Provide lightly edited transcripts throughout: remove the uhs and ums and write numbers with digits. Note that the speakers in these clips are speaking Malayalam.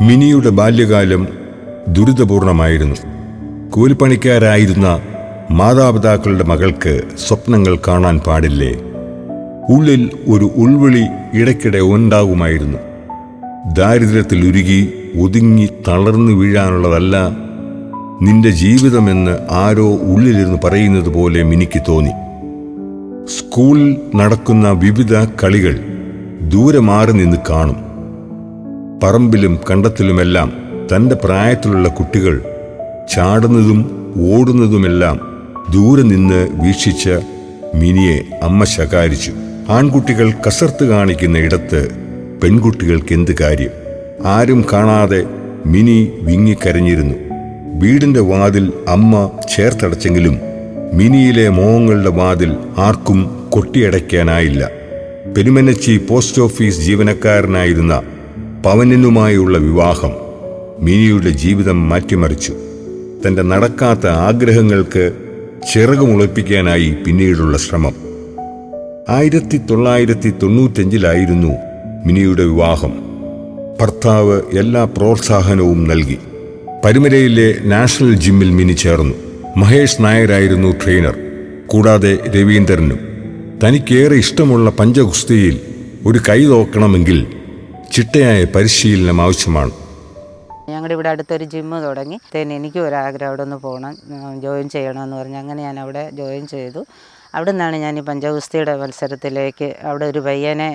മിനിയുടെ ബാല്യകാലം ദുരിതപൂർണമായിരുന്നു. കൂലിപ്പണിക്കാരായിരുന്ന മാതാപിതാക്കളുടെ മകൾക്ക് സ്വപ്നങ്ങൾ കാണാൻ പാടില്ലേ? ഉള്ളിൽ ഒരു ഉൾവിളി ഇടയ്ക്കിടെ ഉണ്ടാകുമായിരുന്നു. ദാരിദ്ര്യത്തിൽ ഉരുകി ഒതുങ്ങി തളർന്നു വീഴാനുള്ളതല്ല നിന്റെ ജീവിതമെന്ന് ആരോ ഉള്ളിലിരുന്ന് പറയുന്നത് പോലെ മിനിക്ക് തോന്നി. സ്കൂളിൽ നടക്കുന്ന വിവിധ കളികൾ ദൂരെ മാറി നിന്ന് കാണും. പറമ്പിലും കണ്ടത്തിലുമെല്ലാം തൻ്റെ പ്രായത്തിലുള്ള കുട്ടികൾ ചാടുന്നതും ഓടുന്നതുമെല്ലാം ദൂരെ നിന്ന് വീക്ഷിച്ച മിനിയെ അമ്മ ശകാരിച്ചു. ആൺകുട്ടികൾ കസർത്ത് കാണിക്കുന്ന ഇടത്ത് പെൺകുട്ടികൾക്ക് എന്ത് കാര്യം? ആരും കാണാതെ മിനി വിങ്ങിക്കരഞ്ഞിരുന്നു. വീടിന്റെ വാതിൽ അമ്മ ചേർത്തടച്ചെങ്കിലും മിനിയിലെ മോഹങ്ങളുടെ വാതിൽ ആർക്കും കൊട്ടിയടയ്ക്കാനായില്ല. പെരുമനച്ചി പോസ്റ്റ് ഓഫീസ് ജീവനക്കാരനായിരുന്ന പവനനുമായുള്ള വിവാഹം മിനിയുടെ ജീവിതം മാറ്റിമറിച്ചു. തൻ്റെ നടക്കാത്ത ആഗ്രഹങ്ങൾക്ക് ചിറകുമുളപ്പിക്കാനായി പിന്നീടുള്ള ശ്രമം. 1995 മിനിയുടെ വിവാഹം. ഭർത്താവ് എല്ലാ പ്രോത്സാഹനവും നൽകി. പരുമലയിലെ നാഷണൽ ജിമ്മിൽ മിനി ചേർന്നു. മഹേഷ് നായരായിരുന്നു ട്രെയിനർ. കൂടാതെ രവീന്ദ്രനും. തനിക്കേറെ ഇഷ്ടമുള്ള പഞ്ചഗുസ്തിയിൽ ഒരു കൈ നോക്കണമെങ്കിൽ ചിട്ടയായ പരിശീലനം ആവശ്യമാണ്. ഞങ്ങളുടെ ഇവിടെ അടുത്തൊരു ജിമ്മ് തുടങ്ങി. എനിക്കും ഒരാഗ്രഹം അവിടെ ഒന്ന് പോകണം, ജോയിൻ ചെയ്യണമെന്ന് പറഞ്ഞ് അങ്ങനെ ഞാൻ അവിടെ ജോയിൻ ചെയ്തു. അവിടെ നിന്നാണ് ഞാൻ ഈ പഞ്ചഗുസ്തിയുടെ മത്സരത്തിലേക്ക്. അവിടെ ഒരു പയ്യനെ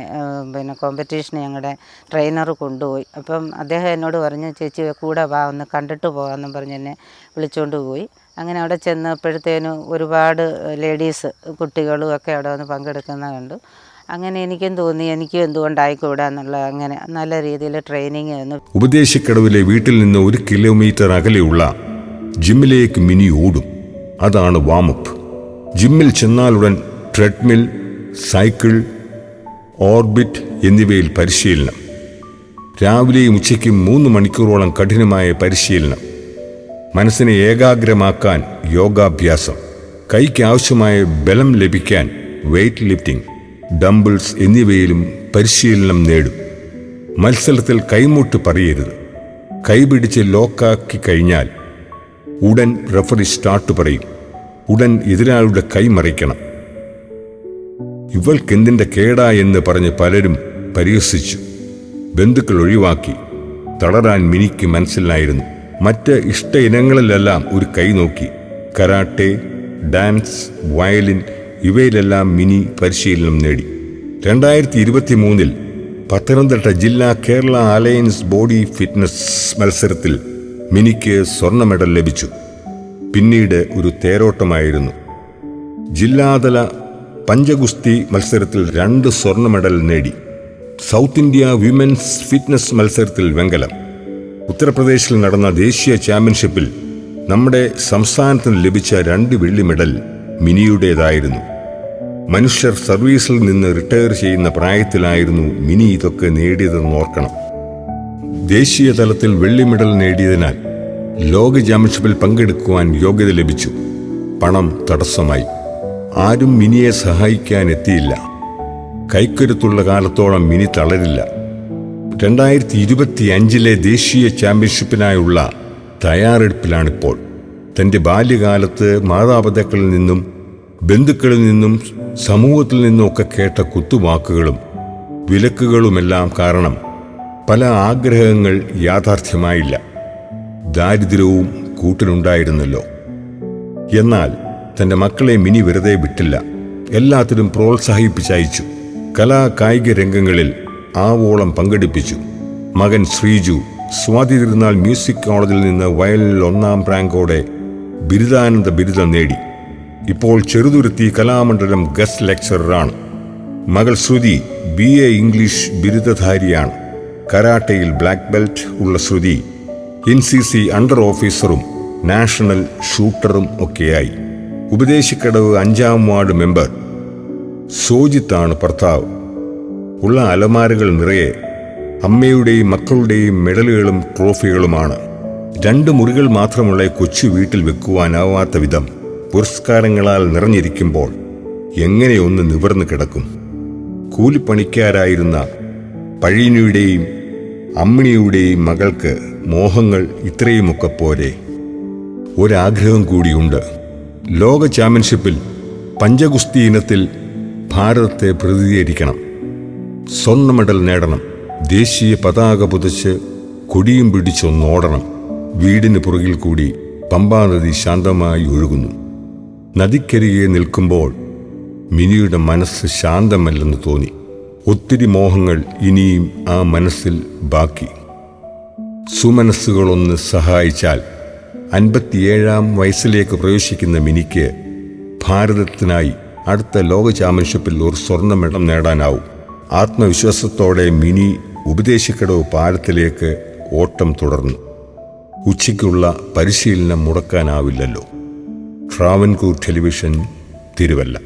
കോമ്പറ്റീഷന് ഞങ്ങളുടെ ട്രെയിനർ കൊണ്ടുപോയി. അപ്പം അദ്ദേഹം എന്നോട് പറഞ്ഞു, ചേച്ചി കൂടെ വാ, ഒന്ന് കണ്ടിട്ട് പോകാമെന്നും പറഞ്ഞ് എന്നെ വിളിച്ചുകൊണ്ട് പോയി. അങ്ങനെ അവിടെ ചെന്നപ്പോഴത്തേനും ഒരുപാട് ലേഡീസ് കുട്ടികളും ഒക്കെ അവിടെ വന്ന് പങ്കെടുക്കുന്ന കണ്ടു. അങ്ങനെ എനിക്കും തോന്നി എനിക്കും എന്തുകൊണ്ടായിക്കൂടാ എന്നുള്ള അങ്ങനെ നല്ല രീതിയിൽ ട്രെയിനിങ് തന്നു. ഉപദേശക്കടവിലെ വീട്ടിൽ നിന്ന് 1 കിലോമീറ്റർ അകലെയുള്ള ജിമ്മിലേക്ക് മിനി ഓടും. അതാണ് വാമപ്പ്. ജിമ്മിൽ ചെന്നാലുടൻ ട്രെഡ്മിൽ, സൈക്കിൾ, ഓർബിറ്റ് എന്നിവയിൽ പരിശീലനം. രാവിലെയും ഉച്ചയ്ക്കും 3 മണിക്കൂറോളം കഠിനമായ പരിശീലനം. മനസ്സിനെ ഏകാഗ്രമാക്കാൻ യോഗാഭ്യാസം. കൈക്ക് ആവശ്യമായ ബലം ലഭിക്കാൻ വെയ്റ്റ് ലിഫ്റ്റിംഗ്, ഡംബിൾസ് എന്നിവയിലും പരിശീലനം നേടും. മത്സരത്തിൽ കൈമുട്ട് പറയരുത്. കൈപിടിച്ച് ലോക്കാക്കി കഴിഞ്ഞാൽ ഉടൻ റഫറി സ്റ്റാർട്ട് പറയും. ഉടൻ എതിരാളിയുടെ കൈ മറിക്കണം. ഇവൾക്കെന്തിൻ്റെ കേടാ എന്ന് പറഞ്ഞ് പലരും പരിഹസിച്ചു. ബന്ധുക്കൾ ഒഴിവാക്കി. തളരാൻ മിനിക്ക് മനസ്സിലായിരുന്നു. മറ്റ് ഇഷ്ട ഇനങ്ങളിലെല്ലാം ഒരു കൈ നോക്കി. കരാട്ടെ, ഡാൻസ്, വയലിൻ ഇവയിലെല്ലാം മിനി പരിശീലനം നേടി. 2023 പത്തനംതിട്ട ജില്ലാ കേരള അലയൻസ് ബോഡി ഫിറ്റ്നസ് മത്സരത്തിൽ മിനിക്ക് സ്വർണ്ണ മെഡൽ ലഭിച്ചു. പിന്നീട് ഒരു തേരോട്ടമായിരുന്നു. ജില്ലാതല പഞ്ചഗുസ്തി മത്സരത്തിൽ 2 സ്വർണ്ണ മെഡൽ നേടി. സൗത്ത് ഇന്ത്യ വിമൻസ് ഫിറ്റ്നസ് മത്സരത്തിൽ വെങ്കലം. ഉത്തർപ്രദേശിൽ നടന്ന ദേശീയ ചാമ്പ്യൻഷിപ്പിൽ നമ്മുടെ സംസ്ഥാനത്തിന് ലഭിച്ച 2 വെള്ളി മെഡൽ മിനിയുടേതായിരുന്നു. മനുഷ്യർ സർവീസിൽ നിന്ന് റിട്ടയർ ചെയ്യുന്ന പ്രായത്തിലായിരുന്നു മിനി ഇതൊക്കെ നേടിയതെന്ന് ഓർക്കണം. ദേശീയ തലത്തിൽ വെള്ളി മെഡൽ നേടിയതിനാൽ ലോക ചാമ്പ്യൻഷിപ്പിൽ പങ്കെടുക്കുവാൻ യോഗ്യത ലഭിച്ചു. പണം തടസ്സമായി. ആരും മിനിയെ സഹായിക്കാൻ എത്തിയില്ല. കൈക്കരുത്തുള്ള കാലത്തോളം മിനി തളരില്ല. 2025 ദേശീയ ചാമ്പ്യൻഷിപ്പിനായുള്ള തയ്യാറെടുപ്പിലാണിപ്പോൾ. തൻ്റെ ബാല്യകാലത്ത് മാതാപിതാക്കളിൽ നിന്നും ബന്ധുക്കളിൽ നിന്നും സമൂഹത്തിൽ നിന്നുമൊക്കെ കേട്ട കുത്തുവാക്കുകളും വിലക്കുകളുമെല്ലാം കാരണം പല ആഗ്രഹങ്ങൾ യാഥാർത്ഥ്യമായില്ല. ദാരിദ്ര്യവും കൂട്ടിനുണ്ടായിരുന്നല്ലോ. എന്നാൽ തൻ്റെ മക്കളെ മിനി വെറുതെ വിട്ടില്ല. എല്ലാത്തിനും പ്രോത്സാഹിപ്പിച്ചയച്ചു. കലാ കായിക രംഗങ്ങളിൽ ആവോളം പങ്കെടുപ്പിച്ചു. മകൻ ശ്രീജു സ്വാതി തിരുനാൾ മ്യൂസിക് കോളേജിൽ നിന്ന് വയലിനിൽ 1ാം റാങ്കോടെ ബിരുദാനന്ദ ബിരുദം നേടി. ഇപ്പോൾ ചെറുതുരുത്തി കലാമണ്ഡലം ഗസ്റ്റ് ലെക്ചററാണ്. മകൾ ശ്രുതി BA ഇംഗ്ലീഷ് ബിരുദധാരിയാണ്. കരാട്ടയിൽ ബ്ലാക്ക് ബെൽറ്റ് ഉള്ള ശ്രുതി NCC അണ്ടർ ഓഫീസറും നാഷണൽ ഷൂട്ടറും ഒക്കെയായി. ഉപദേശക്കടവ് 5ാം വാർഡ് മെമ്പർ സോജിത്താണ് ഭർത്താവ്. ഉള്ള അലമാരകൾ നിറയെ അമ്മയുടെയും മക്കളുടെയും മെഡലുകളും ട്രോഫികളുമാണ്. 2 മുറികൾ മാത്രമുള്ള കൊച്ചു വീട്ടിൽ വെക്കുവാനാവാത്ത വിധം പുരസ്കാരങ്ങളാൽ നിറഞ്ഞിരിക്കുമ്പോൾ എങ്ങനെ ഒന്ന് നിവർന്നു കിടക്കും? കൂലിപ്പണിക്കാരായിരുന്ന പഴയനുടെയും അമ്മിണിയുടെ മകൾക്ക് മോഹങ്ങൾ ഇത്രയുമൊക്കെ പോരെ. ഒരാഗ്രഹം കൂടിയുണ്ട്. ലോക ചാമ്പ്യൻഷിപ്പിൽ പഞ്ചഗുസ്തി ഇനത്തിൽ ഭാരതത്തെ പ്രതിനിധീകരിക്കണം. സ്വർണ്ണ മെഡൽ നേടണം. ദേശീയ പതാക പുതച്ച് കൊടിയും പിടിച്ചൊന്നോടണം. വീടിന് പുറകിൽ കൂടി പമ്പാനദി ശാന്തമായി ഒഴുകുന്നു. നദിക്കരികെ നിൽക്കുമ്പോൾ മിനിയുടെ മനസ്സ് ശാന്തമല്ലെന്ന് തോന്നി. ഒത്തിരി മോഹങ്ങൾ ഇനിയും ആ മനസ്സിൽ ബാക്കി. സുമനസ്സുകളൊന്ന് സഹായിച്ചാൽ 57-ാം വയസ്സിലേക്ക് പ്രവേശിക്കുന്ന മിനിക്ക് ഭാരതത്തിനായി അടുത്ത ലോക ചാമ്പ്യൻഷിപ്പിൽ ഒരു സ്വർണ്ണ മെഡൽ നേടാനാവും. ആത്മവിശ്വാസത്തോടെ മിനി ഉപദേശിക്കടവ് പാലത്തിലേക്ക് ഓട്ടം തുടർന്നു. ഉച്ചയ്ക്കുള്ള പരിശീലനം മുടക്കാനാവില്ലല്ലോ. ട്രാവൻകൂർ ടെലിവിഷൻ, തിരുവല്ല.